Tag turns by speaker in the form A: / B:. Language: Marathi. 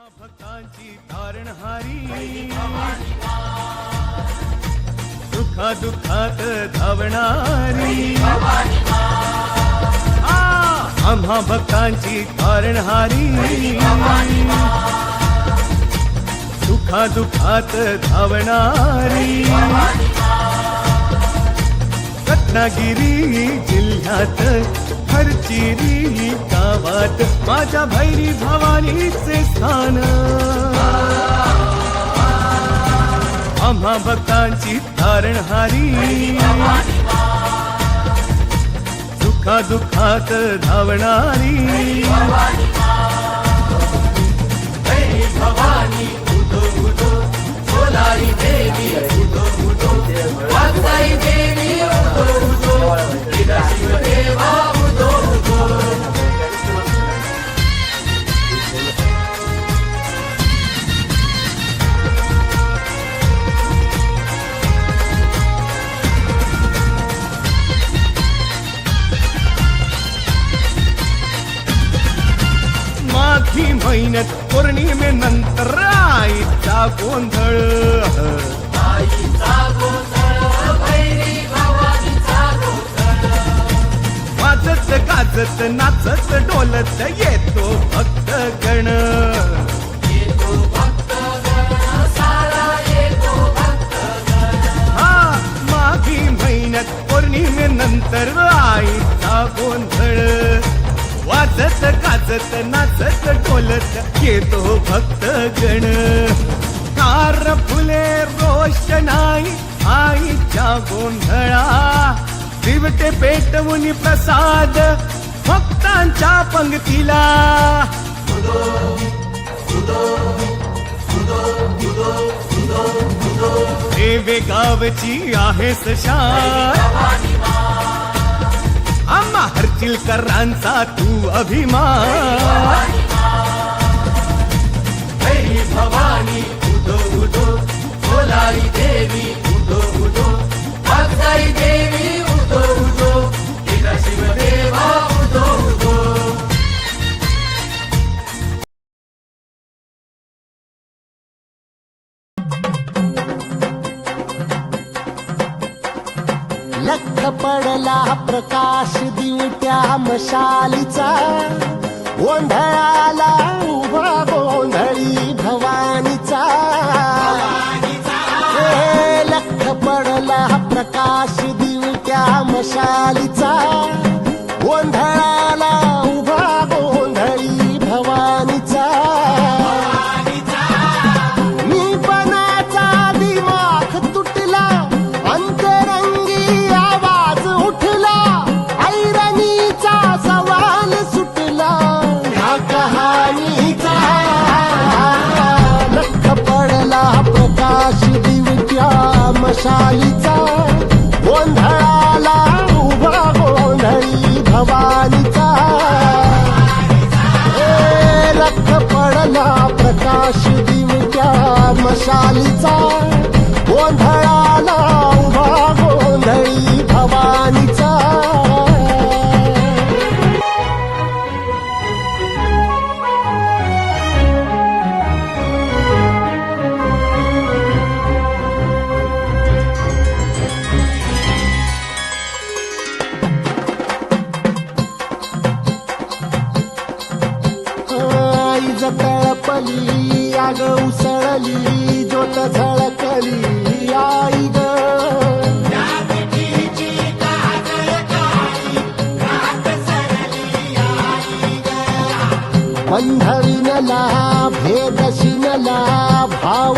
A: भक्तांची तारणहारी सुखा दुःखात धावणारी आम्हा भक्तांची तारणहारी सुखा दुःखात धावणारी रत्नागिरी जिल्ह्यात हरचिरी गावात माझ्या भैरी भवानीचे स्थान आम्हा भक्तांची तारणहारी सुखा दुःखात धावणारी भवानी उदो उदो सोलारी देवी उदो उदो वागदाई देवी उदो उदो शिवदेवा उदो उदो माघी महिन्यात पौर्णिमेनंतर आईचा गोंधळ वाजत गाजत नाचत डोलत येतो भक्त गण हा माघी महिन्यात पौर्णिमेनंतर आईचा गोंधळ वाजत गाजत नाचत डोलत येतो भक्त गण कार फुले रोषणाई आईच्या गोंधळा दिवटे पेटवून प्रसाद भक्तांच्या पंक्तीला देवे गावची आहे सशान आम्हा हरचिलकरांचा तू अभिमान भवानी उदो उदो सोलारी देवी उदो उदो वागदाई देवी उदो उदो शिवदेवा उदो उदो
B: लख पडला प्रकाश दिवट्या मशालीचा गोंधळाला उभा गोंधळी भवानीचा लख पडला प्रकाश दिवट्या मशालीचा गोंधळाला उभा गोंधळी भवानीचा मी पणाचा दिमाग तुटला अंतरंगी आवाज उठला ऐरणीचा सवाल सुटला ह्या कहाणीचा लख पडला प्रकाश दिवट्या मशालीचा गोंधळाला उभा गोंधळी भवानीचा लख पडला प्रकाश दिवट्या मशालीचा गोंधळाला उभा गोंधळी भवानीचा तळपली आग उसळली ज्योत झळकली आई ग बंधविनला भेदशिनला भाव